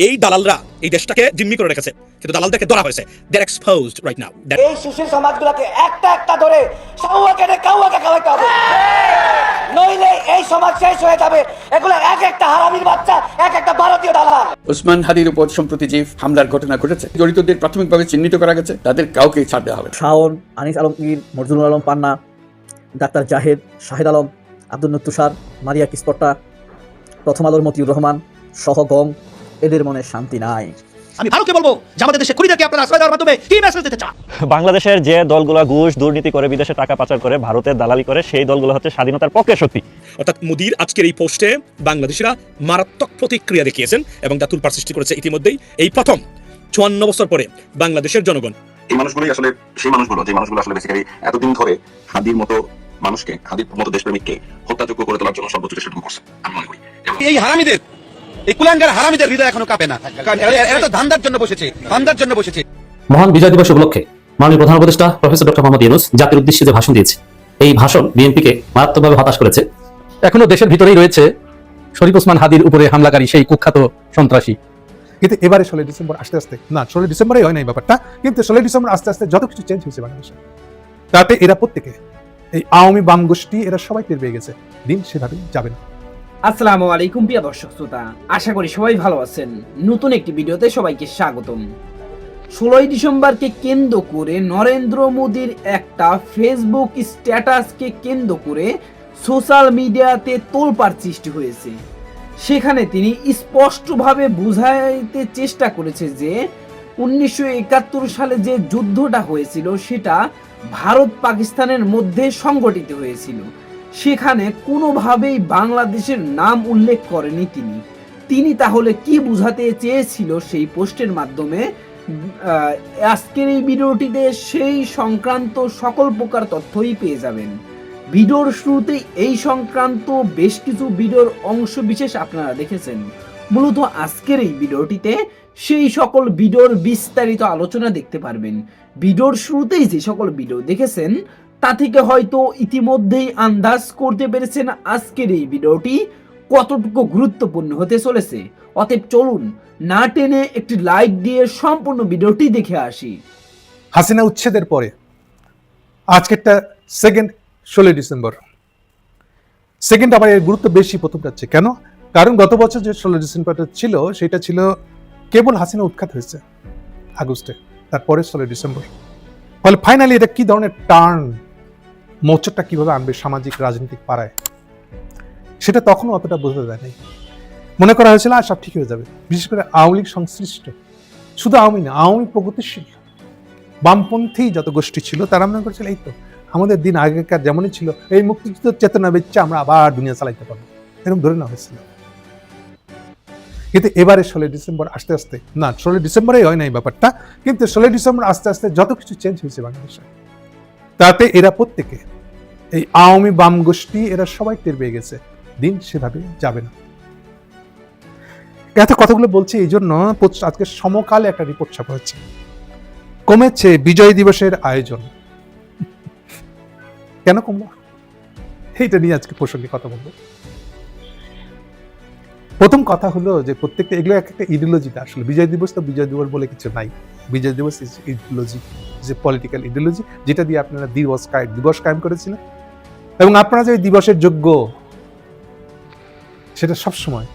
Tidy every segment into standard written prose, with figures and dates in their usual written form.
এই দালালরা এই দেশটাকে জিম্মি করে রেখেছে, কিন্তু দালালদেরকে ধরা হয়েছে। দে আর এক্সপোজড রাইট নাও। এই সুশীল সমাজগুলোকে একটা একটা ধরে কাউয়াকে খাওয়াইতে হবে, নইলে এই সমাজ শেষ হয়ে যাবে। এগুলো এক একটা হারামির বাচ্চা, এক একটা ভারতীয় দালাল। ওসমান হাদির উপর সম্প্রতি যে হামলার ঘটনা ঘটেছে, জড়িতদের প্রাথমিকভাবে চিহ্নিত করা গেছে, তাদের কাউকে ছাড় দেওয়া হবে। শাওন, আনিস আলমগীর, মর্জুনুল আলম পান্না, ডাক্তার জাহেদ, শাহেদ আলম, আব্দুল তুষার, মারিয়া কিসপট্টা, প্রথম আলোর মতিউর রহমান সহ গং, এদের মনে শান্তি নাই। আমি ভারতকে বলবো যে আমাদের দেশে খুনিদেরকে আপনারা আশ্রয় দেওয়ার মাধ্যমে কি মেসেজ দিতে চান? বাংলাদেশের যে দলগুলো ঘুষ দুর্নীতি করে বিদেশে টাকা পাচার করে ভারতের দালালি করে, সেই দলগুলো হচ্ছে স্বাধীনতার পক্ষের শক্তি। অর্থাৎ মোদির আজকের এই পোস্টে বাংলাদেশিরা মারাত্মক প্রতিক্রিয়া দেখিয়েছেন এবং তা তুলপাড় সৃষ্টি করেছে ইতিমধ্যেই। এই প্রথম 54 বছর পরে বাংলাদেশের জনগণ, এই মানুষগুলোই আসলে সেই মানুষগুলো যে মানুষগুলো আসলে বেসিক্যালি এতদিন ধরে হাদির মতো মানুষকে, হাদির মতো দেশপ্রেমিককে হত্যাযোগ্য করে তোলার জন্য সর্বোচ্চ চেষ্টা করছে আমি মনে করি। এই হারামিদের, এই কুলাঙ্গার হারামিদের হৃদয় এখনো কাঁপে না, কারণ এরা তো ধান্দার জন্য বসেছে, ধান্দার জন্য বসেছে। মহান বিজয় দিবস উপলক্ষে মাননীয় প্রধান উপদেষ্টা প্রফেসর ডক্টর মোহাম্মদ ইউনূস জাতির উদ্দেশ্যে যে ভাষণ দিয়েছে, এই ভাষণ বিএনপিকে মারাত্মকভাবে হতাশ করেছে। এখনো দেশের ভিতরেই রয়েছে শরীফ ওসমান হাদির উপরে হামলাকারী সেই কুখ্যাত সন্ত্রাসী। কিন্তু এবারে 16 ডিসেম্বর আস্তে আস্তে, না 16 ডিসেম্বরে হয় না এই ব্যাপারটা, কিন্তু 16 ডিসেম্বর আস্তে আস্তে যত কিছু চেঞ্জ হয়েছে বাংলাদেশে, তাতে এরা প্রত্যেকে, এই আওয়ামী বাম গোষ্ঠী, এরা সবাই টের পেয়ে গেছে দিন সেভাবে যাবে না। আসসালামু আলাইকুম প্রিয় দর্শক শ্রোতা, আশা করি সবাই ভালো আছেন। নতুন একটি ভিডিওতে সবাইকে স্বাগতম। 16 ডিসেম্বরকে কেন্দ্র করে নরেন্দ্র মোদীর একটা ফেসবুক স্ট্যাটাসকে কেন্দ্র করে সোশ্যাল মিডিয়াতে তোলপাড় সৃষ্টি হয়েছে। সেখানে তিনি স্পষ্টভাবে বুঝাইতে চেষ্টা করেছে যে 1971 সালে যে যুদ্ধটা হয়েছিল সেটা ভারত পাকিস্তানের মধ্যে সংগঠিত হয়েছিল। সেখানে কোনোভাবেই বাংলাদেশের নাম উল্লেখ করেনি তিনি তাহলে কি বুঝাতে চেয়েছিল সেই পোস্টের মাধ্যমে? আজকের এই ভিডিওটিতে সেই সংক্রান্ত সকল প্রকার তথ্যই পেয়ে যাবেন। ভিডিওর শুরুতেই এই সংক্রান্ত বেশ কিছু ভিডিওর অংশ বিশেষ আপনারা দেখেছেন। মূলত আজকের এই ভিডিওটিতে সেই সকল ভিডিওর বিস্তারিত আলোচনা দেখতে পারবেন। ভিডিওর শুরুতেই যে সকল ভিডিও দেখেছেন তা থেকে হয়তো ইতিমধ্যেই আন্দাজ করতে পেরেছেন আজকের এই ভিডিওটি কতটুকু গুরুত্বপূর্ণ হতে চলেছে। অতএব চলুন না টেনে একটি লাইক দিয়ে সম্পূর্ণ ভিডিওটি দেখে আসি। হাসিনা উচ্ছেদের পরে আজকেরটা সেকেন্ড 16 ডিসেম্বর, সেকেন্ড আবার এর গুরুত্ব বেশি প্রথমটা হচ্ছে কেন? কারণ গত বছর যে 16 ডিসেম্বরটা ছিল সেটা ছিল কেবল হাসিনা উৎখাত হয়েছে আগস্টে, তারপরে 16 ডিসেম্বর। ফলে ফাইনালি এটা কি ধরনের টার্ন, মোচরটা কিভাবে আনবে সামাজিক রাজনৈতিক পাড়ায়, সেটা তখনও অতটা বোঝা যায় নাই। মনে করা হয়েছিল আর সব ঠিক হয়ে যাবে, বিশেষ করে আওয়ামী লীগ সংশ্লিষ্ট, শুধু আওয়ামী না, আওয়ামী প্রগতিশীল বামপন্থী যত গোষ্ঠী ছিল তারা মনে করছিল এই তো আমাদের দিন আগেকার যেমনই ছিল, এই মুক্তিযুদ্ধ চেতনা বেচে আমরা আবার দুনিয়া চালাইতে পারবো, এরকম ধরে নেওয়া হয়েছিল। কিন্তু এবারে 16 ডিসেম্বর আস্তে আস্তে, না 16 ডিসেম্বরেই হয় না এই ব্যাপারটা, কিন্তু 16 ডিসেম্বর আস্তে আস্তে যত কিছু চেঞ্জ হয়েছে বাংলাদেশে, তাতে এরা প্রত্যেকে, এই আওয়ামী বাম গোষ্ঠী, এরা সবাই টের পেয়ে গেছে দিন সেভাবে যাবে না। এত কথাগুলো বলছি এই জন্য, আজকে সমকালে একটা রিপোর্ট ছাপা হচ্ছে, কমেছে বিজয় দিবসের আয়োজন। কেন কমলো এইটা নিয়ে আজকে প্রসঙ্গে কথা বলবো। প্রথম কথা হলো যে প্রত্যেকটা এগুলো একটা ইডিওলজিটা, আসলে বিজয় দিবস তো বিজয় দিবস বলে কিছু নাই। বিজয় দিবস ইজ ইডিওলজি, যে পলিটিক্যাল ইডিওলজি, যেটা দিয়ে আপনারা দিবস কায়েম করেছিলেন, এবং আপনারা যে দিবসের যোগ্য সেটা সবসময়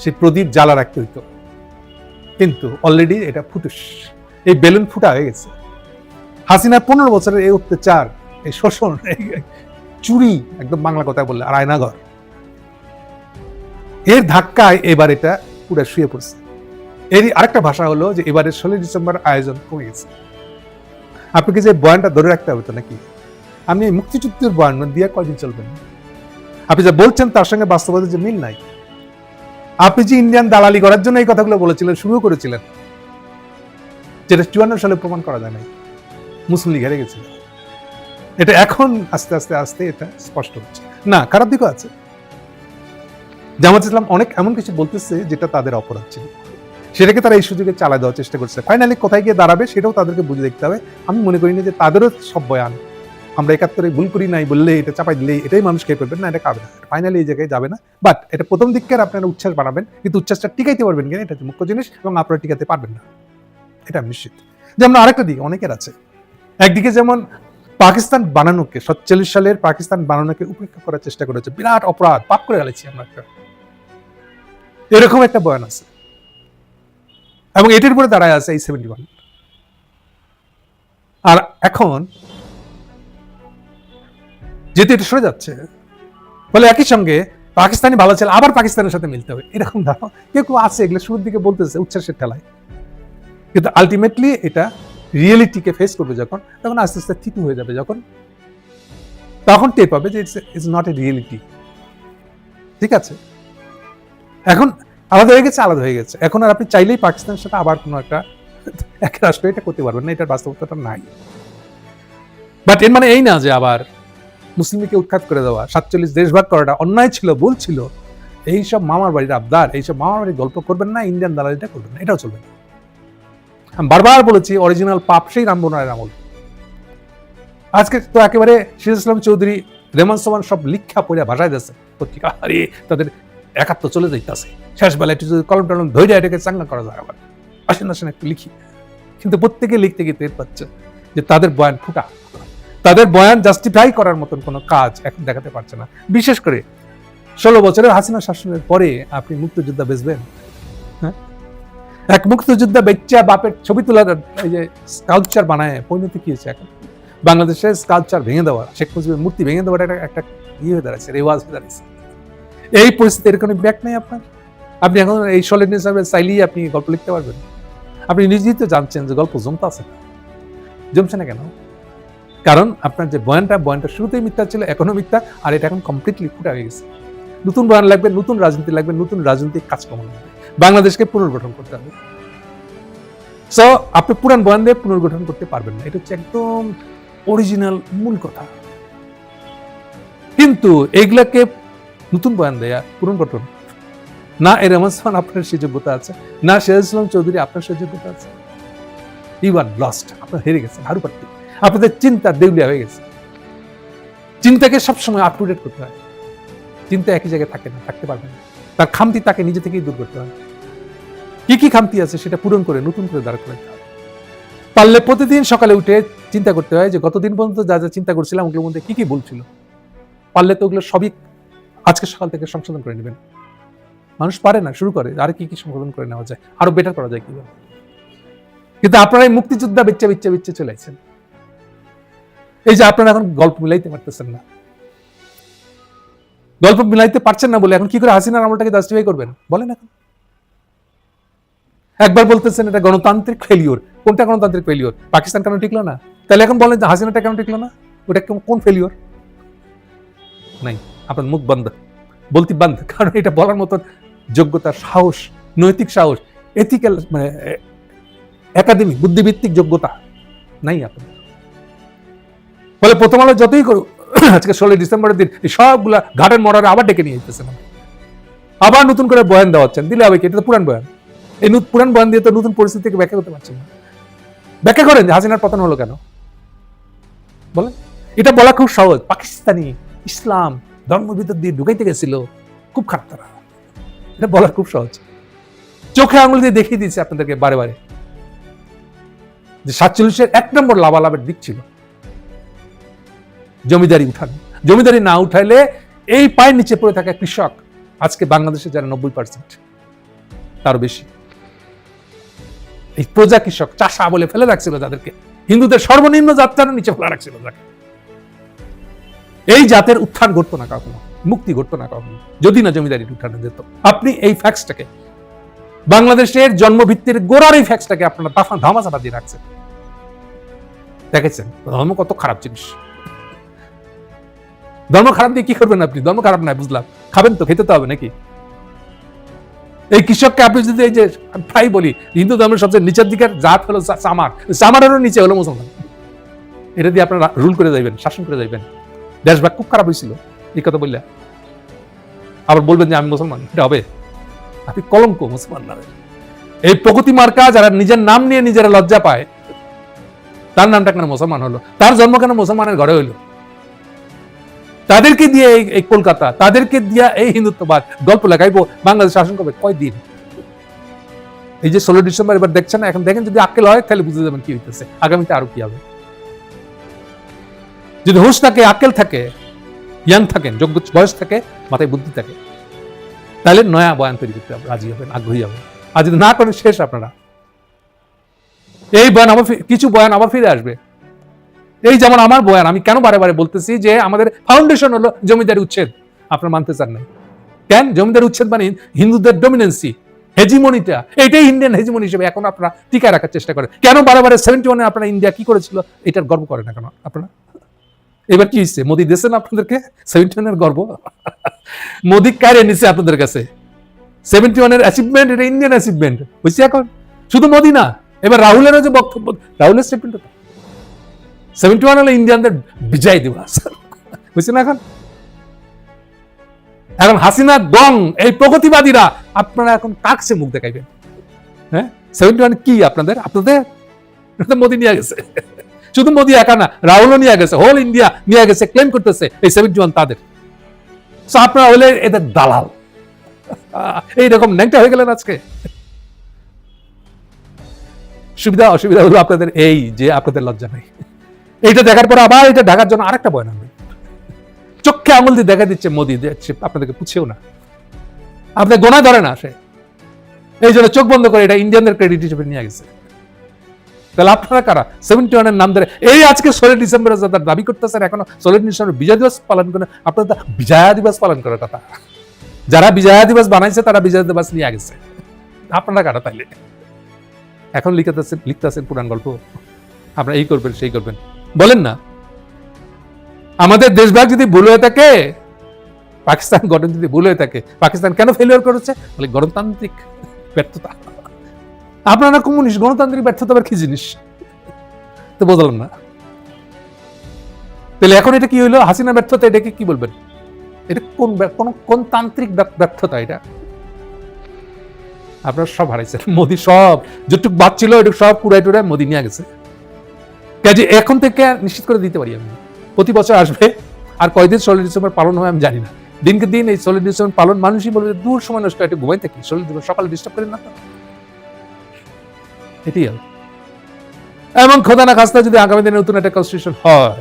সেই প্রদীপ জ্বালা রাখতে হইতো, কিন্তু অলরেডি এটা ফুটুস, এই বেলুন ফুটা হয়ে গেছে। হাসিনা 15 বছরের এই অত্যাচার, এই শোষণ, চুরি, একদম বাংলা কথা বললে আর আয়নাঘর, এর ধাক্কায় এবার এটা পুরো শুয়ে পড়ছে। এরই আরেকটা ভাষা হলো যে এবারে 16 ডিসেম্বর আয়োজন কমে গেছে। আপনাকে যে বয়ানটা ধরে রাখতে হবে তো নাকি? আপনি মুক্তিযুদ্ধের বয়ান দিয়ে কয়দিন চলবেন? আপনি যা বলছেন তার সঙ্গে বাস্তবতার যে মিল নাই। আপনি যে ইন্ডিয়ান দালালি করার জন্য এই কথাগুলো বলেছিলেন, শুরু করেছিলেন, যেটা 54 সালে প্রমাণ করা যায় নাই, মুসলিম লীগ হেরে গেছিল, এটা এখন আস্তে আস্তে আস্তে এটা স্পষ্ট হচ্ছে। না, খারাপ দিকও আছে। জামাত ইসলাম অনেক এমন কিছু বলতেছে যেটা তাদের অপরাধ ছিল, সেটাকে তারা এই সুযোগে চালা দেওয়ার চেষ্টা করছে। ফাইনালি কোথায় গিয়ে দাঁড়াবে সেটাও তাদেরকে বুঝে দেখতে হবে। আমি মনে করি না যে তাদেরও সব বয়ান আমরা 71-এ ভুল করি নাই বললে এটা চাপাই দিলে এটাই মানুষ খেয়ে ফেলবেন না, এটা খাবে না, ফাইনালি এই জায়গায় যাবে না। বাট এটা প্রথম দিককার আপনারা উচ্ছ্বাস বানাবেন, কিন্তু উচ্ছ্বাসটা টিকাইতে পারবেন কিনা এটা হচ্ছে মুখ্য জিনিস, এবং আপনারা টিকাতে পারবেন না, এটা আমি নিশ্চিত। যেমন আরেকটা দিক অনেকের আছে, একদিকে যেমন পাকিস্তান বানানোকে 47 সালের পাকিস্তান বানানোকে উপেক্ষা করার চেষ্টা করেছে, বিরাট অপরাধ, পাপ করে ফেলেছি আমরা একটা, এরকম একটা বয়ান আছে, এবং এটির উপরে দাঁড়ায় আছে এই 71। আর এখন যেহেতু এটা সরে যাচ্ছে, বলে একই সঙ্গে পাকিস্তানি ভালো ছিল, আবার পাকিস্তানের সাথে মিলতে হবে, এরকম ধারণা কেউ আছে, এগুলো শুরুর দিকে বলতেছে উচ্ছ্বাসের ঠেলায়, কিন্তু আলটিমেটলি এটা রিয়েলিটিকে ফেস করবে যখন, তখন আস্তে আস্তে থিতু হয়ে যাবে, যখন তখন টের পাবে যে ইটস নট এ রিয়েলিটি। ঠিক আছে, এখন আলাদা হয়ে গেছে, আলাদা হয়ে গেছে, এখন আর আপনি চাইলেই পাকিস্তানের সাথে আবার কোনো একটা এক রাষ্ট্র এটা করতে পারবেন না, এটার বাস্তবতাটা নাই। বাট এর মানে এই না যে আবার মুসলিমকে উৎখাত করে দেওয়া, 47 দেশভাগ করাটা অন্যায় ছিল, ভুল ছিল, এইসব মামার বাড়ির আবদার, এইসব মামার বাড়ির গল্প করবেন না, ইন্ডিয়ান দালালিটা করবেন না, এটাও চলবে না। আমি বারবার বলেছি অরিজিনাল পাপ সেই রামবনারের আমল। আজকে তো একেবারে সিরাজ ইসলাম চৌধুরী, রেমান সোমান সব লিখা পড়ে ভাষায় দিচ্ছে পত্রিকা, আরে তাদের একাত্ম চলে যাইতেছে, শেষ বেলায় একটু যদি কলম টলম ধৈর্য এটাকে চাঙ্গা করা যায়, আবার আসেন আসেন একটু লিখি, কিন্তু প্রত্যেকে লিখতে গিয়ে টের পাচ্ছে যে তাদের বয়ান ফুটা, তাদের বয়ান জাস্টিফাই করার মতন কোনো কাজ এখন দেখাতে পারছে না। বিশেষ করে 16 বছরের হাসিনা শাসনের পরে আপনি মুক্তিযোদ্ধা বেচবেন? হ্যাঁ, এক মুক্তিযোদ্ধা বেচ্চা বাপের ছবি তোলার এই যে স্কাল্পচার বানায়, পরিণতি কি হয়েছে এখন? বাংলাদেশের স্কাল্পচার ভেঙে দেওয়া, শেখ মুজিবের মূর্তি ভেঙে দেওয়াটা একটা ইয়ে হয়ে দাঁড়াচ্ছে, রেওয়াজ হয়ে দাঁড়াচ্ছে। এই পরিস্থিতির কোনো ব্যাক নেই আপনার, আপনি এখন এই সলিড হিসাবে চাইলেই আপনি গল্প লিখতে পারবেন? আপনি নিজেই তো জানছেন যে গল্প জমতে আছে, জমছে না কেন? কারণ আপনার যে বয়ানটা শুরুতেই মিথ্যা ছিল, এখনো মিথ্যা, আর এটা এখন কমপ্লিটলি ফুটা হয়ে গেছে। নতুন বয়ান লাগবে, নতুন রাজনীতি লাগবে, নতুন রাজনৈতিক কাজকর্ম লাগবে, বাংলাদেশকে পুনর্গঠন করতে হবে। সো আপনি পুরান বয়ান দিয়ে পুনর্গঠন করতে পারবেন না, এটা হচ্ছে একদম অরিজিনাল মূল কথা। কিন্তু এইগুলাকে নতুন বয়ান দেয়া পুনর্গঠন না, এর রেহমান আপনার সেই যোগ্যতা আছে, না সিরাজ ইসলাম চৌধুরী আপনার সেই যোগ্যতা আছে। ইউ আর লস্ট, আপনার হেরে গেছেন, হারু পাট্টি, আপনাদের চিন্তা দেউলিয়া হয়ে গেছে। চিন্তাকে সবসময় আপ টু ডেট করতে হয়, চিন্তা একই জায়গায় থাকে না, থাকতে পারবে না, তার খামতি তাকে নিজে থেকেই দূর করতে হয়। কি কি খামতি আছে সেটা পূরণ করে নতুন করে দাঁড় করতে হয়। পারলে প্রতিদিন সকালে উঠে চিন্তা করতে হয় যে গতদিন পর্যন্ত যা যা চিন্তা করছিলাম ওগুলোর মধ্যে কি কি ভুল ছিল, পারলে তো ওগুলো সবই আজকে সকাল থেকে সংশোধন করে নেবেন। মানুষ পারে না, শুরু করে আর কি কি সংশোধন করে নেওয়া যায়, আরো বেটার করা যায় কিভাবে। কিন্তু আপনারা এই মুক্তিযোদ্ধা বেচ্চা চলে আসছেন, এই যে আপনারা এখন গল্প মিলাইতে পারতেছেন না, গল্প মিলাইতে পারছেন না বলে এখন কি করে হাসিনার আমলটাকে জাস্টিফাই করবেন বলেন? এখন একবার বলতেছেন এটা গণতান্ত্রিক ফেলিওর, কোনটা গণতান্ত্রিক ফেলিওর? পাকিস্তান কেন টিকলো না? তাহলে এখন বলেন যে হাসিনাটা কেন টিকলো না, ওটা কোন ফেলিওর? নাই, আপনার মুখ বন্ধ, বলতে বন্ধ, কারণ এটা বলার মতন যোগ্যতা, সাহস, নৈতিক সাহস, এথিক্যাল মানে একাডেমিক বুদ্ধিভিত্তিক যোগ্যতা নাই আপনার। ফলে প্রথম আলো যতই করুক, আজকে 16 ডিসেম্বরের দিন সবগুলা ঘাটের মরারে আবার ডেকে নিয়ে যেতেছেন, আবার নতুন করে বয়ান দেওয়া হচ্ছেন, দিলে হবে কি? এটা তো পুরান বয়ান, এই পুরান বয়ান দিয়ে তো নতুন পরিস্থিতিকে ব্যাখ্যা করতে পারছেন না। ব্যাখ্যা করেন যে হাসিনার পতন হলো কেন, বলেন। এটা বলা খুব সহজ, পাকিস্তানি ইসলাম ধর্মের ভিতর দিয়ে ঢুকাইতে গেছিল, খুব খারাপ তারা, এটা বলা খুব সহজ। চোখে আঙুল দিয়ে দেখিয়ে দিয়েছে আপনাদেরকে বারে বারে যে 47-এর 1 নম্বর লাভালাভের দিক ছিল জমিদারি উঠানো। জমিদারি না উঠাইলে এই পায়ের নিচে পড়ে থাকা কৃষক আজকে বাংলাদেশে যারা 90% তারও বেশি, এই প্রজা কৃষক চাষা বলে ফেলে রাখছিল যাদেরকে, হিন্দুদের সর্বনিম্ন জাতটার নিচে ফেলে রাখছিল যাকে, এই জাতের উত্থান ঘটতো না কখনো, মুক্তি ঘটতো না কখনো যদি না জমিদারি উঠানো যেত। আপনি এই ফ্যাক্টসটাকে, বাংলাদেশের জন্মভিত্তির গোড়ার এই ফ্যাক্টসটাকে আপনারা ধামাচাপা দিয়ে রাখছেন। দেখেছেন ধর্ম কত খারাপ জিনিস। ধর্ম খারাপ দিয়ে কি করবেন আপনি? ধর্ম খারাপ নাই বুঝলাম, খাবেন তো, খেতে তো হবে নাকি? এই কৃষককে আপনি যদি, এই যে প্রায় বলি হিন্দু ধর্মের সবচেয়ে নিচের দিকের জাত হলো চামার, চামারেরও নিচে হলো মুসলমান, এটা দিয়ে আপনারা রুল করে যাইবেন, শাসন করে যাইবেন। দেশভাগ খুব খারাপ হয়েছিল এই কথা বললে, আবার বলবেন যে আমি মুসলমান, এটা হবে? আপনি কলঙ্ক মুসলমান নামে। এই প্রগতি মার্কা যারা নিজের নাম নিয়ে নিজেরা লজ্জা পায়, তার নামটা কেন মুসলমান হলো? তার জন্ম কেন মুসলমানের ঘরে হইলো? তাদেরকে দিয়ে এই কলকাতা, তাদেরকে দিয়ে এই হিন্দুত্ববাদ গল্প লেখাইবো, বাংলাদেশ শাসন করবে কয়দিন? এই যে 16 ডিসেম্বর এবার দেখছেন না, এখন দেখেন যদি আক্কেল হয় তাহলে বুঝে যাবেন কি হইতেছে, আগামীতে আরো কি হবে। যদি হুঁশ থাকে, আক্কেল থাকে, ইয়াং থাকেন, যোগ্য বয়স থাকে, মাথায় বুদ্ধি থাকে, তাহলে নয়া বয়ান তৈরি করতে রাজি হবেন, আগ্রহী হবেন। আর যদি না করেন শেষ আপনারা। এই বয়ান আবার কিছু বয়ান আবার ফিরে আসবে। এই যেমন আমার বয়ান, আমি কেন বারে বারে বলতেছি যে আমাদের ফাউন্ডেশন হলো জমিদারি উচ্ছেদ। আপনারা মানতে চান নাই কেন? জমিদারি উচ্ছেদ মানে হিন্দুদের ডমিনেন্সি, হেজিমনিটা, এটাই ইন্ডিয়ান হেজিমনি হিসেবে এখন আপনারা টিকায় রাখার চেষ্টা করেন। কেন বারে বারে 71-এ আপনারা ইন্ডিয়া কি করেছিল এটার গর্ব করেন না কেন আপনারা? এবার কি হচ্ছে? মোদি দিয়েছেন আপনাদেরকে 71-এর গর্ব? মোদি কারে নিছে আপনাদের কাছে? 71-এর অ্যাচিভমেন্ট, এটা ইন্ডিয়ান অ্যাচিভমেন্ট হয়েছে এখন। শুধু মোদি না, এবার রাহুলেরও যে বক্তব্য, রাহুলের স্টেটমেন্ট 71 হলো ইন্ডিয়ানদের বিজয় দিবস বুঝছে না? এখন হাসিনা ডং, এই প্রগতিবাদীরা আপনারা এখন কাকছে মুখ দেখাইবেন? হ্যাঁ, 71 কি আপনাদের? আপনাদের মোদি নিয়ে গেছে। শুধু মোদি একা না, রাহুলও নিয়ে গেছে, হোল ইন্ডিয়া নিয়ে গেছে, ক্লেম করতেছে এই 71 তাদের। আপনারা হলে এদের দালাল। এইরকম ন্যাংটা হয়ে গেলেন আজকে। সুবিধা অসুবিধা হলো আপনাদের এই যে আপনাদের লজ্জা নাই। এইটা দেখার পর আবার এটা ঢাকার জন্য আরেকটা বয়ান আনবে, চোখে আঙুল দিয়ে দেখা দিচ্ছে মোদি, আপনাদেরকে পুছেও না, আপনাদের গোনা ধরে না সে, এই জন্য চোখ বন্ধ করে এটা ইন্ডিয়ানদের ক্রেডিট হিসেবে নিয়ে গেছে। তাহলে আপনারা কারা 71-এর নাম ধরে এই আজকে 16 ডিসেম্বরে যারা দাবি করতেছেন এখনো 16 ডিসেম্বর বিজয় দিবস পালন করে, আপনারা বিজয়া দিবস পালন করে কথা। যারা বিজয়া দিবস বানাইছে তারা বিজয় দিবস নিয়ে গেছে, আপনারা কারা তাইলে? এখন লিখতেছেন পুরান গল্প, আপনারা এই করবেন সেই করবেন, বলেন না। আমাদের দেশভাগ যদি ভুল হয়ে থাকে, পাকিস্তান গঠন যদি ভুল হয়ে থাকে, পাকিস্তান কেন ফেলিওর করেছে? বলে গণতান্ত্রিক ব্যর্থতা। আপনারা কমিউনিস্ট, গণতান্ত্রিক ব্যর্থতা আবার কি জিনিস তো বুঝলাম না। তাহলে এখন এটা কি হইলো? হাসিনা ব্যর্থতা, এটাকে কি বলবেন? এটা কোন তান্ত্রিক ব্যর্থতা? এটা আপনারা সব হারাইছেন। মোদি সব যেটুকু বাদ ছিল এটুকু সব কুড়াই টুড়াই মোদি নিয়ে গেছে। কাজে এখন থেকে নিশ্চিত করে দিতে পারি আমি, প্রতি বছর আসবে। আর কয়দিন 16 ডিসেম্বর পালন হয় আমি জানি না। দিনকে দিন এই 16 ডিসেম্বর পালন, মানুষই বলবে দূর সময় নষ্ট, একটু ঘুমাই থাকি, 16 ডিসেম্বর সকালে ডিস্টার্ব করেন না। এটাই হবে। এবং খোদা না খাস্তা যদি আগামী দিনে নতুন একটা কনস্টিটিউশন হয়,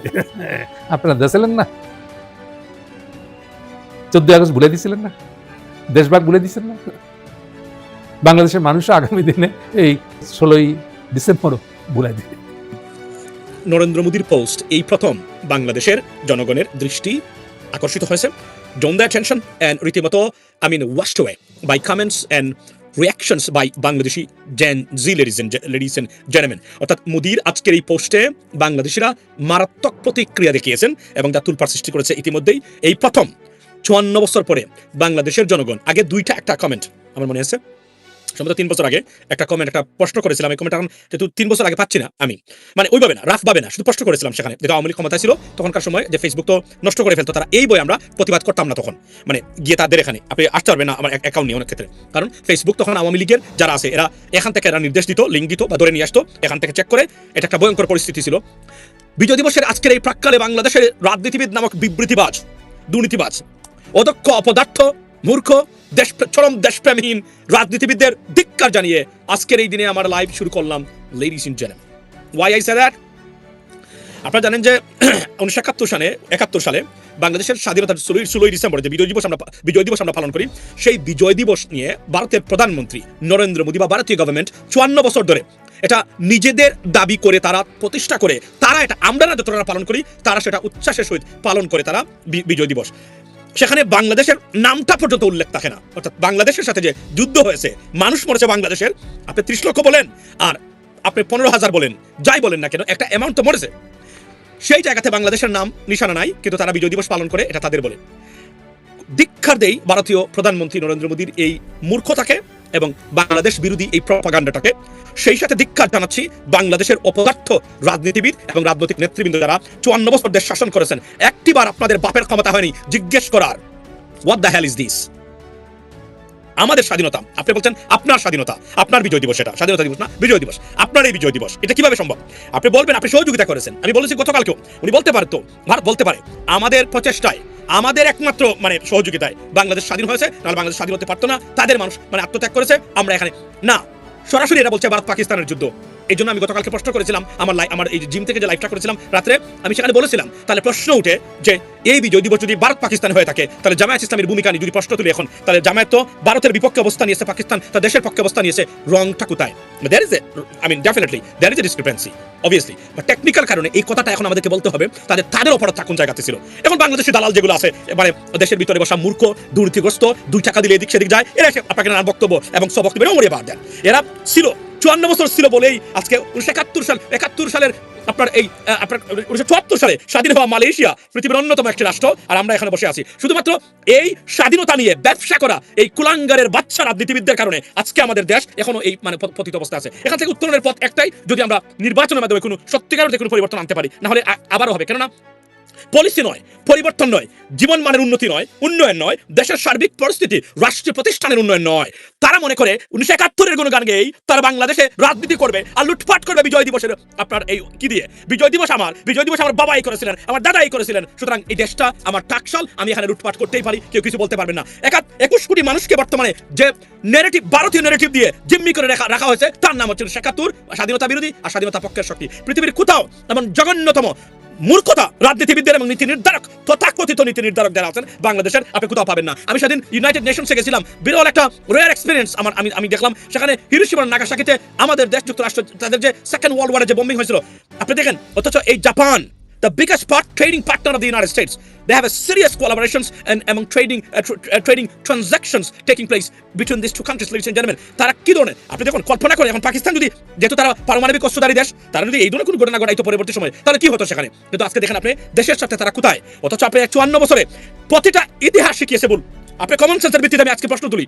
আপনারা দেখছিলেন না 14 আগস্ট ভুলে দিয়েছিলেন না, দেশভাগ ভুলে দিয়েছেন না? বাংলাদেশের মানুষ আগামী দিনে এই 16 ডিসেম্বরও ভুলাই দিবে। নরেন্দ্র মোদীর পোস্ট এই প্রথম বাংলাদেশের জনগণের দৃষ্টি আকর্ষিত হয়েছে। Drawn their attention and রীতিমতো washed away by comments and reactions by Bangladeshi Gen Z ladies and gentlemen. অর্থাৎ মোদীর আজকের এই পোস্টে বাংলাদেশিরা মারাত্মক প্রতিক্রিয়া দেখিয়েছেন এবং তা তুলপাড় সৃষ্টি করেছে ইতিমধ্যেই। এই প্রথম 54 বছর পরে বাংলাদেশের জনগণ, আগে একটা কমেন্ট আমার মনে আছে, সম্ভবত 3 বছর আগে একটা কমেন্ট, একটা প্রশ্ন করেছিলাম। এই কমেন্ট এখন যেহেতু 3 বছর আগে পাচ্ছি না আমি, ওইভাবে না, রাফভাবে না, শুধু প্রশ্ন করেছিলাম সেখানে, যেটা আওয়ামী লীগ ক্ষমতায় ছিল তখনকার সময়, যে ফেসবুক তো নষ্ট করে ফেলতো তারা, এই বই আমরা প্রতিবাদ করতাম না তখন, গিয়ে তাদের এখানে আপনি আসতে পারবেন না আমার অ্যাকাউন্ট নিয়ে অনেক ক্ষেত্রে, কারণ ফেসবুক তখন আওয়ামী লীগের যারা আছে এরা এখান থেকে এরা নির্দেশ দিত, লিঙ্ক দিত বা ধরে নিয়ে আসতো, এখান থেকে চেক করে। এটা একটা ভয়ঙ্কর পরিস্থিতি ছিল। বিজয় দিবসের আজকের এই প্রাক্কালে বাংলাদেশের রাজনীতিবিদ নামক বিবৃতিবাজ, দুর্নীতিবাজ, অদক্ষ, অপদার্থ, মূর্খ, চরম দেশপ্রেমহীন রাজনীতিবিদদের ধিক্কার জানিয়ে আজকের এই দিনে আমার লাইভ শুরু করলাম। Ladies and gentleman, why I say that? আপনারা জানেন যে 1971 সালে বাংলাদেশের স্বাধীনতার 16 ডিসেম্বর যে বিজয় দিবস আমরা পালন করি, সেই বিজয় দিবস নিয়ে ভারতের প্রধানমন্ত্রী নরেন্দ্র মোদী বা ভারতীয় গভর্নমেন্ট 54 বছর ধরে এটা নিজেদের দাবি করে তারা প্রতিষ্ঠা করে, তারা এটা আমরা না যতটা পালন করি, তারা সেটা উচ্ছ্বাসের সহিত পালন করে তারা বিজয় দিবস। সেখানে বাংলাদেশের নামটা পর্যন্ত উল্লেখ থাকে না। অর্থাৎ বাংলাদেশের সাথে যে যুদ্ধ হয়েছে, মানুষ মরেছে বাংলাদেশের, আপনি 30 লক্ষ বলেন আর আপনি 15,000 বলেন, যাই বলেন না কেন, একটা অ্যামাউন্ট তো মরেছে, সেই জায়গাতে বাংলাদেশের নাম নিশানা নাই, কিন্তু তারা বিজয় দিবস পালন করে, এটা তাদের বলে। ধিক্কার দেই ভারতীয় প্রধানমন্ত্রী নরেন্দ্র মোদীর এই মূর্খতাকে এবং বাংলাদেশ বিরোধী এই প্রপাগান্ডাটাকে। সেই সাথে ধিক্কার জানাচ্ছি বাংলাদেশের অপদার্থ রাজনীতিবিদ এবং রাজনৈতিক নেতৃবৃন্দ যারা 54 বছর দেশ শাসন করেছেন। একটিবার আপনাদের বাপের ক্ষমতা হয়নি জিজ্ঞেস করার, what the hell is this? আমাদের স্বাধীনতা, আপনি বলছেন আপনার স্বাধীনতা, আপনার বিজয় দিবস, এটা স্বাধীনতা দিবস না, বিজয় দিবস, আপনার এই বিজয় দিবস, এটা কিভাবে সম্ভব? আপনি বলবেন আপনি সহযোগিতা করেছেন। আমি বলেছি গতকালকেও, উনি বলতে পারে তো, ভারত বলতে পারে আমাদের প্রচেষ্টায়, আমাদের একমাত্র মানে সহযোগিতায় বাংলাদেশ স্বাধীন হয়েছে, নাহলে বাংলাদেশ স্বাধীন হতে পারতো না, তাদের মানুষ মানে আত্মত্যাগ করেছে, আমরা এখানে না। সরাসরি এটা বলছে ভারত পাকিস্তানের যুদ্ধ। এই জন্য আমি গতকালকে প্রশ্ন করেছিলাম, আমার এই জিম থেকে যে লাইভটা করেছিলাম রাত্রে, আমি সেখানে বলেছিলাম তাহলে প্রশ্ন উঠে যে এই বিজয় দিবস যদি ভারত পাকিস্তান হয়ে থাকে, তাহলে জামায়াত ইসলামের ভূমিকা নিয়ে যদি প্রশ্ন তুলি এখন, তাহলে জামায়াত তো ভারতের বিপক্ষে অবস্থান নিয়েছে, পাকিস্তান তার দেশের পক্ষে অবস্থান নিয়েছে, রংটা কোথায়? There is a, I mean definitely there is a discrepancy obviously, but technical কারণে এই কথাটা এখন আমাদেরকে বলতে হবে তাদের অপরাধ কোন জায়গাতে ছিল। এখন বাংলাদেশি দালাল যেগুলো আছে, মানে দেশের ভিতরে বসা মূর্খ দুর্নীতিগ্রস্ত, 2 টাকা দিলে এদিক সেদিক যায়, এরা আপনাকে নানান বক্তব্য এবং সব বক্তব্য মরিয়ে বাদ দেন। এরা ছিল 54 বছর ছিল বলেই আজকে 1971 সালের আপনার এই আপনার 1974 সালে স্বাধীন হওয়া মালয়েশিয়া পৃথিবীর অন্যতম একটি রাষ্ট্র, আর আমরা এখানে বসে আছি শুধুমাত্র এই স্বাধীনতা নিয়ে ব্যবসা করা এই কুলাঙ্গারের বাচ্চা রাজনীতিবিদদের কারণে আজকে আমাদের দেশ এখনো এই মানে পতিত অবস্থা আছে। এখান থেকে উত্তরণের পথ একটাই, যদি আমরা নির্বাচনের মাধ্যমে কোনো সত্যিকারের কোনো পরিবর্তন আনতে পারি, না হলে আবারও হবে। কেননা পলিসি নয়, পরিবর্তন নয়, জীবন মানের উন্নতি নয়, উন্নয়ন নয়, দেশের সার্বিক পরিস্থিতি, রাষ্ট্রীয় প্রতিষ্ঠানের উন্নয়ন নয়। তারা মনে করে 1971 গুণগান গেয়েই তারা বাংলাদেশে রাজনীতি করবে আর লুটপাট করবে বিজয় দিবসের আপনার এই কি দিয়ে। বিজয় দিবস আমার বাবাই করেছিলেন, আমার দাদাই করেছিলেন, সুতরাং এই দেশটা আমার টাকশাল, আমি এখানে লুটপাট করতেই পারি, কেউ কিছু বলতে পারবে না। 21 কোটি মানুষকে বর্তমানে যে নেগেটিভ, ভারতীয় নেগেটিভ দিয়ে জিম্মি করে রাখা হয়েছে, তার নাম হচ্ছে ৭৭, স্বাধীনতা বিরোধী আর স্বাধীনতা পক্ষের শক্তি। পৃথিবীর কোথাও এমন জঘন্যতম মূর্খতা রাজনীতিবিদদের এবং নীতি নির্ধারক, তথাকথিত নীতি নির্ধারক যারা আছেন বাংলাদেশের, আপনি কোথাও পাবেন না। আমি সেদিন ইউনাইটেড নেশনসে গেছিলাম, বিরল একটা রেয়ার এক্সপিরিয়েন্স আমি দেখলাম। সেখানে হিরোশিমা নাগাসাকিতে আমাদের দেশ যুক্তরাষ্ট্র তাদের যে সেকেন্ড ওয়ার্ল্ড ওয়ারে যে বোম্বিং হয়েছিল, আপনি দেখেন, অথচ এই Japan, the biggest trading partner of the United States, they have a serious collaborations and among trading transactions taking place between these two countries, ladies and gentlemen. তারা কি ধরনের, আপনি দেখুন, কল্পনা করে, এখন পাকিস্তান যদি, যেহেতু তারা পারমাণবিক অস্ত্রধারী দেশ, তারা যদি এই ধরনের কোনো ঘটনা ঘটাইতো পরবর্তী সময়, তাহলে কি হতো সেখানে? কিন্তু আজকে দেখেন আপনি দেশের সাথে তারা কোথায়, অথচ আপনি 54 বছরে প্রতিটা ইতিহাস শিখিয়েছে বল। আপনি কমন সেন্সের ভিত্তিতে আমি আজকে প্রশ্ন তুলি,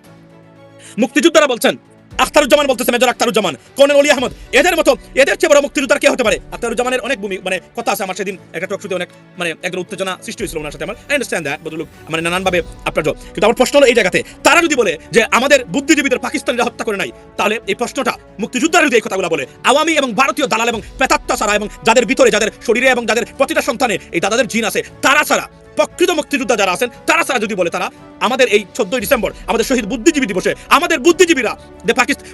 মুক্তিযোদ্ধারা বলছেন, আখতারুজ্জামান বলতেছে, মেজর আখতারুজ্জামান, কর্নেল অলি আহমদ, এদের মতো, এদের চেয়ে বড় মুক্তিযোদ্ধার কে হতে পারে? আখতারুজ্জামানের অনেক মানে কথা আছে। আমার সেদিন একটা টক শুতে অনেক মানে একদম উত্তেজনা সৃষ্টি হয়েছিল ওনার সাথে, আমার আই আন্ডারস্ট্যান্ড দ্যাট, বদলুক মানে নানানভাবে আপনার। কিন্তু আমার প্রশ্ন হলো এই জায়গাতে, তারা যদি বলে যে আমাদের বুদ্ধিজীবীদের পাকিস্তানিরা হত্যা করে নাই, তাহলে এই প্রশ্নটা মুক্তিযোদ্ধারা যদি এই কথাগুলো বলে, আওয়ামী এবং ভারতীয় দালাল এবং প্রেতাত্মা ছাড়া, এবং যাদের ভিতরে, যাদের শরীরে এবং যাদের প্রতিটা সন্তানে এই দাদাদের জিন আছে, তারা ছাড়া, প্রকৃত মুক্তিযোদ্ধা যারা আছেন তারা ছাড়া যদি বলে তারা আমাদের এই 14 ডিসেম্বর আমাদের শহীদ বুদ্ধিজীবী দিবসে আমাদের বুদ্ধিজীবীরা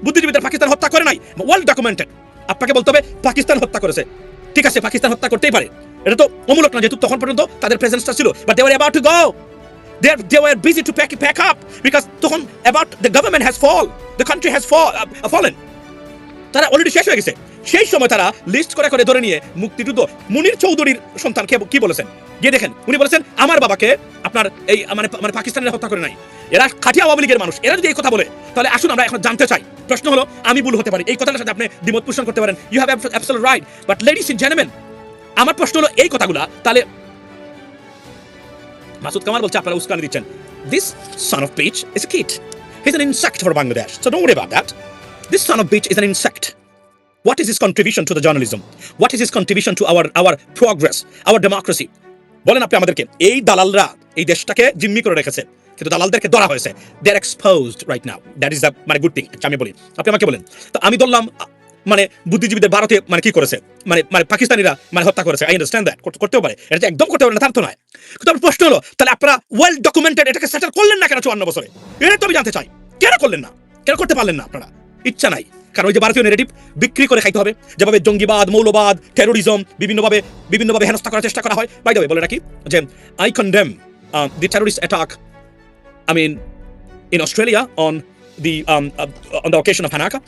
বুদ্ধিজীবীদের পাকিস্তান হত্যা করে নাই, ওয়ার্ল্ড ডকুমেন্টেড, আপনাকে বলতে হবে পাকিস্তান হত্যা করেছে। ঠিক আছে, পাকিস্তান হত্যা করতেই পারে, এটা তো অমূলক না, যেহেতু তখন পর্যন্ত তাদের প্রেজেন্সটা ছিল, but they were about to go, they were busy to pack up because তখন about the government has the country has fallen, তারা অলরেডি শেষ হয়ে গেছে। সেই সময় তারা লিস্ট করে ধরে নিয়ে মুক্তিযুদ্ধ, মুনির চৌধুরীর সন্তান কি বলেছেন, গিয়ে দেখেন, উনি বলেছেন আমার বাবাকে আপনার এই মানে পাকিস্তানিরা হত্যা করে নাই। এরা খাঁটি আওয়ামী লীগের মানুষ, এরা যদি এই কথা বলে, তাহলে আসুন আমরা এখন জানতে চাই। প্রশ্ন হলো, আমি ভুল হতে পারি, এই কথাটার সাথে আপনি দ্বিমত পোষণ করতে পারেন, you have absolute right, but ladies and gentleman, আমার প্রশ্ন হলো এই কথাগুলা, তাহলে মাসুদ কামাল বলছে আপনারা উস্কানি দিচ্ছেন, this son of bitch is a kid, he's an insect for Bangladesh, so don't worry about that. This son of bitch is an insect. What is his contribution to the journalism? What is his contribution to our progress, our democracy? বলেন আপনি আমাদেরকে। এই দালালরা এই দেশটাকে জিম্মি করে রেখেছে, কিন্তু দালালদেরকে ধরা হয়েছে, they are exposed right now, that is the মানে গুড থিং। আমি বলি, আপনি আমাকে বলেন, তো আমি বললাম মানে বুদ্ধিজীবীদের ভারতে মানে কি করেছে, মানে পাকিস্তানিরা মানে হত্যা করেছে, আই আন্ডারস্ট্যান্ড দ্যাট, করতেও পারে, এটা একদম করতে পারে না, তার তো নয়। কিন্তু আমার প্রশ্ন হলো, তাহলে আপনারা ওয়েল ডকুমেন্টেড এটাকে সেটেল করলেন না কেন 54 বছরে? এটা তো আমি জানতে চাই, কেন করলেন না, কেন করতে পারলেন না? আপনারা ইচ্ছা নাই, কারণ ওই যে ভারতীয় নেগেটিভ বিক্রি করে খাইতে হবে, যেভাবে জঙ্গিবাদ, মৌলবাদ, টেরোরিজম বিভিন্নভাবে হেনস্থা করার চেষ্টা করা হয়। বাই দ্য ওয়ে, বলে রাখি যে I condemn the terrorist attack, I mean, in Australia on the occasion of Hanaka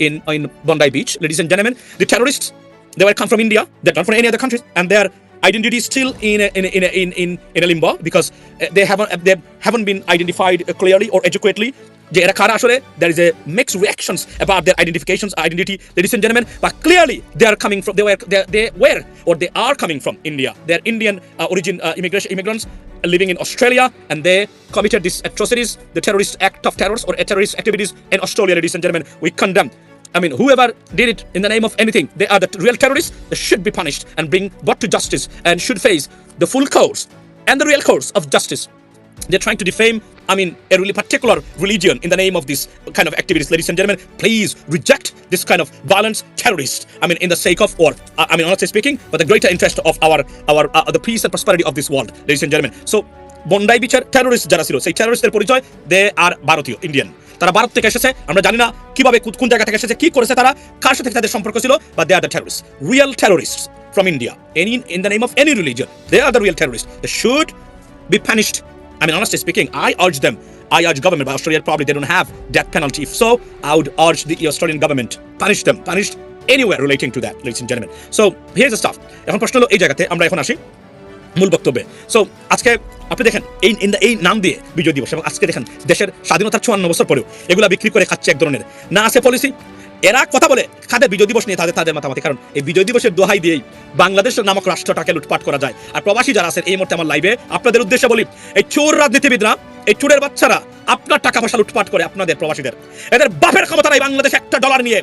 in Bondi Beach, ladies and gentlemen. The terrorists, they were come from India, they're not from any other country, and their identity is still in a limbo because they haven't been identified clearly or adequately. যে এরা কারা আসলে, there is a mixed reactions about their identity, ladies and gentlemen, but clearly they are coming from, they are coming from India. They are Indian origin immigrants living in Australia, and they committed these atrocities, the terrorist act of terrors or terrorist activities in Australia, ladies and gentlemen. We condemn. I mean, whoever did it in the name of anything, they are the real terrorists. They should be punished and brought to justice and should face the full course and the real course of justice. They're trying to defame, I mean, a really particular religion in the name of this kind of activities. Ladies and gentlemen, please reject this kind of violence, terrorists. I mean, in the sake of, or I mean, honestly speaking, but the greater interest of our the peace and prosperity of this world, ladies and gentlemen. So, Bondi বিচার terrorist যারা ছিল, সেই টেরোরিস্টের পরিচয় দে আর ভারতীয়, Indian. তারা ভারত থেকে এসেছে, আমরা জানি না কিভাবে কোন জায়গা থেকে এসেছে, কি করেছে তারা, কার সাথে তাদের সম্পর্ক ছিল, বা they are the terrorist, real terrorist from India, in the name of any religion. They are the real terrorists. They should be punished. I mean, honestly speaking, I urge government, but Australia probably they don't have death penalty. If so, I would urge the Australian government, punished anywhere relating to that, ladies and gentlemen. So here's the stuff. এখন প্রশ্ন হলো এই জায়গাতে আমরা এখন আসি মূল বক্তব্যে। সো আজকে আপনি দেখেন এই নাম দিয়ে বিজয় দিবস, এবং আজকে দেখেন দেশের স্বাধীনতার 54 বছর পরেও এগুলা বিক্রি করে খাচ্ছে এক ধরনের, না আছে পলিসি। এরা কথা বলে খাদের বিজয় দিবস নিয়ে তাদের মাতামাতি, কারণ এই বিজয় দিবসের দোহাই দিয়েই বাংলাদেশের নামক রাষ্ট্রটাকে লুটপাট করা যায়। আর প্রবাসী যারা আছেন এই মুহূর্তে আমার লাইভে আপনাদের উদ্দেশ্যে বলি, এই চোর রাজনীতিবিদরা, এই চোরের বাচ্চারা আপনার টাকা পয়সা লুটপাট করে আপনাদের প্রবাসীদের, এদের বাপের ক্ষমতা নাই বাংলাদেশে $1 নিয়ে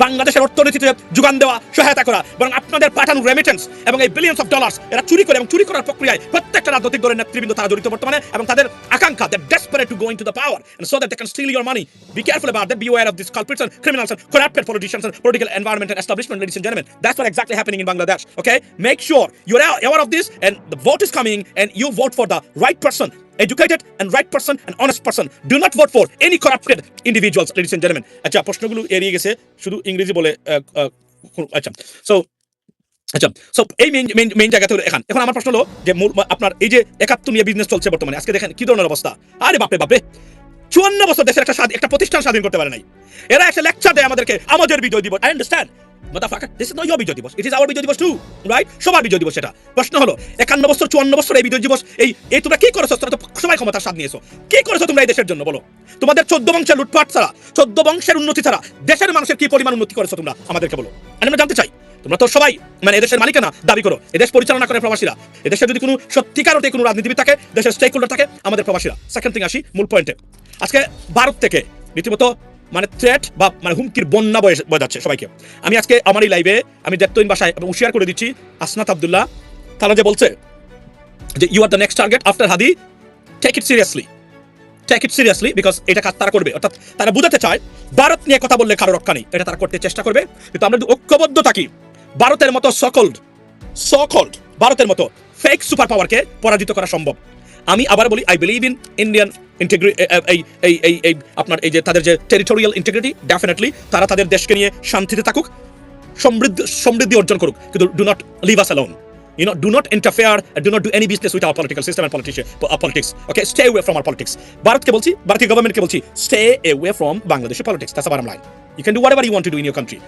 বাংলাদেশের অর্থনীতিতে যোগান দেওয়া, সহায়তা করা, বরং আপনাদের পাঠানো রেমিটেন্স এবং এই বিলিয়ন্স অফ ডলার্স এরা চুরি করে, এবং চুরি করার প্রক্রিয়ায় প্রত্যেকটা রাজনৈতিক দলের নেতৃবৃন্দ তারা জড়িত বর্তমানে, এবং তাদের আকাঙ্ক্ষা, they are desperate to go into the power and so that they can steal your money. Be careful about that. Be aware of these culprits and criminals and corrupted politicians and political environment and establishment, ladies and gentlemen. That's what exactly happening in Bangladesh. Okay, make sure you're aware of this, and the vote is coming, and you vote for the right person, educated and right person and honest person. Do not vote for any corrupted individuals, ladies and gentlemen. আচ্ছা, প্রশ্নগুলো এড়িয়ে গেছে, শুধু ইংরেজি বলে আচ্ছা so এই main জায়গাতে হলো এখন আমার প্রশ্ন হলো যে আপনার এই যে 71 নিয়ে বিজনেস চলছে বর্তমানে, আজকে দেখেন কি ধরনের অবস্থা। আরে বাপরে 54 বছর দেশের একটা প্রতিষ্ঠান স্বাধীন করতে পারে নাই। এরা একটা লেকচার দেয় আমাদেরকে, আমাদের বিজয় দিবস। I understand, motherfucker, this is not your বিজয় দিবস, it is our বিজয় দিবস too, right? সবার বিজয় দিবস সেটা। প্রশ্ন হলো 51 বছর 54 বছর এই বিজয় দিবস, এই তোমরা কি করেছো? তোমরা তো সবাই ক্ষমতার স্বাদ নিয়েছো, কি করেছো তোমরা এই দেশের জন্য বলো? তোমাদের 14 বংশের লুটপাট ছাড়া, 14 বংশের উন্নতি ছাড়া দেশের মানুষের কি পরিমাণ উন্নতি করেছো তোমরা আমাদেরকে বলো। আমরা জানতে চাই। তোমরা তো সবাই মানে এদেশের মালিকানা দাবি করো, এদেশ পরিচালনা করে প্রবাসীরা। এদেশে যদি কোনো সত্যিকার অর্থে কোনো রাজনীতিবিদ থাকে, দেশের স্টেক হোল্ডার থাকে, আমাদের প্রবাসীরা। সেকেন্ড থিং আসি মূল পয়েন্টে। আজকে ভারত থেকে রীতিমতো মানে থ্রেট বা মানে হুমকির বন্যা বয়ে যাচ্ছে সবাইকে। আমি আজকে আমার এই লাইভে আমি দেবতৈন ভাষায় হুঁশিয়ার করে দিচ্ছি, আসনাত আব্দুল্লাহ তারা যে বলছে যে you are the next target after Hadi, take it seriously because এটা কাজ তারা করবে। অর্থাৎ তারা বুঝাতে চায় ভারত নিয়ে কথা বললে কারো রক্ষা নেই, এটা তারা করতে চেষ্টা করবে। কিন্তু আমরা যদি ঐক্যবদ্ধ থাকি, ভারতের মতো সকল্ড ভারতের মতো ফেক সুপার পাওয়ারকে পরাজিত করা সম্ভব। আমি আবার বলি, I believe in Indian integrity, আপনার এই যে তাদের যে টেরিটোরিয়াল ইন্টিগ্রিটি, ডেফিনেটলি তারা তাদের দেশকে নিয়ে শান্তিতে থাকুক, সমৃদ্ধি অর্জন করুক, কিন্তু do not leave us alone. You know, do not interfere and do not do any business with our political system and politics. Okay, stay away from our politics. Bharatke bolchi, Bharatiya government ke bolchi, stay away from Bangladeshi politics. That's the bottom line. You can do whatever you want to do in your country.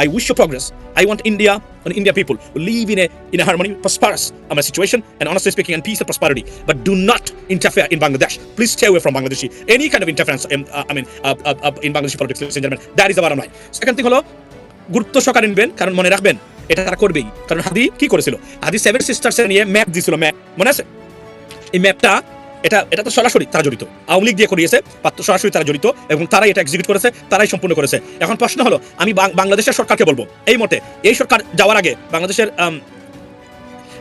I wish you progress. I want India and Indian people to live in a harmony, prosperous situation, and honestly speaking, and peace and prosperity. But do not interfere in Bangladesh. Please stay away from Bangladeshi. Any kind of interference in Bangladeshi politics, ladies and gentlemen. That is the bottom line. Second thing holo, গুরুত্ব সহকারে নিবেন, কারণ মনে রাখবেন এটা তারা করবেই। কারণ হাদি কি করেছিল, হাদি 7 সিস্টার্স নিয়ে ম্যাপ দিয়েছিল, ম্যাপ মনে আছে? এই ম্যাপটা এটা তো সরাসরি তারা জড়িত, আওয়ামী লীগ দিয়ে করিয়েছে, সরাসরি তারা জড়িত, এবং তারাই এটা এক্সিকিউট করেছে, তারাই সম্পূর্ণ করেছে। এখন প্রশ্ন হলো, আমি বাংলাদেশের সরকারকে বলবো এই মতে, এই সরকার যাওয়ার আগে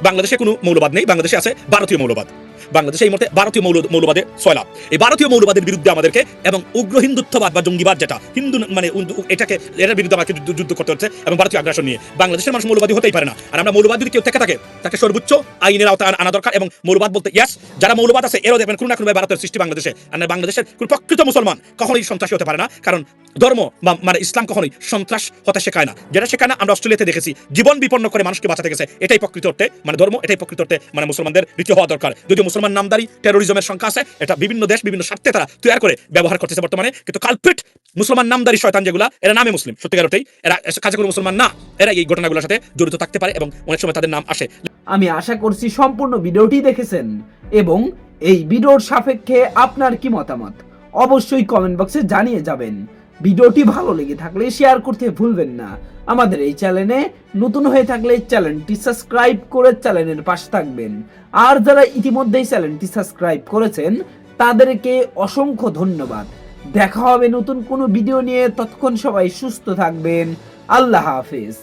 বাংলাদেশে কোনো মৌলবাদ নেই, বাংলাদেশে আছে ভারতীয় মৌলবাদ। বাংলাদেশে এই মুহূর্তে ভারতীয় মৌলবাদের সয়লাভ। এই ভারতীয় মৌলবাদের বিরুদ্ধে আমাদেরকে, এবং উগ্র হিন্দুত্ববাদ বা জঙ্গিবাদ যেটা হিন্দু মানে এটার বিরুদ্ধে আমাকে যুদ্ধ করতে হচ্ছে, এবং ভারতীয় আগ্রাসন নিয়ে। বাংলাদেশের মানুষ মৌলবাদী হতেই পারে না। আর আমরা মৌলবাদ যদি কেউ থেকে থাকে, তাকে সর্বোচ্চ আইনের আওতায় আনা দরকার। এবং মৌলবাদ বলতে ইয়াস, যারা মৌলবাদ আছে এরাও দেখবেন কোনো না কোনোভাবে ভারতের সৃষ্টি বাংলাদেশে। আর বাংলাদেশের কোনো প্রকৃত মুসলমান কখনোই সন্ত্রাসী হতে পারে না, কারণ ধর্ম বা মানে ইসলাম কখনোই সন্ত্রাস হতে শেখায় না। যেটা শেখায় না, আমরা অস্ট্রেলিয়াতে দেখেছি, জীবন বিপন্ন করে মানুষকে বাঁচাতে গেছে। এটাই প্রকৃত অর্থে মানে ধর্ম, এটাই প্রকৃত অর্থে মানে মুসলমানদের রীতি হওয়া দরকার। যদিও মুসলমান নামদারি টেরোরিজমের সংখ্যা আছে, এটা বিভিন্ন দেশ বিভিন্ন স্বার্থে তারা তৈরি করে ব্যবহার করতেছে বর্তমানে। কিন্তু কালপিট মুসলমান নামদারি শয়তান যেগুলা, এরা নামে মুসলিম, সত্যিকার অর্থেই এরা কাজে কোনো মুসলমান না, এরা এই ঘটনাগুলোর সাথে জড়িত থাকতে পারে, এবং অনেক সময় তাদের নাম আসে। আমি আশা করছি সম্পূর্ণ ভিডিওটি দেখেছেন, এবং এই ভিডিওর সাপেক্ষে আপনার কি মতামত অবশ্যই কমেন্ট বক্সে জানিয়ে যাবেন। ভিডিওটি ভালো লেগে থাকলে শেয়ার করতে ভুলবেন না। আমাদের এই চ্যানেলে নতুন হয়ে থাকলে চ্যানেলটি সাবস্ক্রাইব করে চ্যানেলের পাশে থাকবেন। আর যারা ইতিমধ্যেই চ্যানেলটি সাবস্ক্রাইব করেছেন তাদেরকে অসংখ্য ধন্যবাদ। দেখা হবে নতুন কোনো ভিডিও নিয়ে, ততক্ষণ সবাই সুস্থ থাকবেন। আল্লাহ হাফেজ।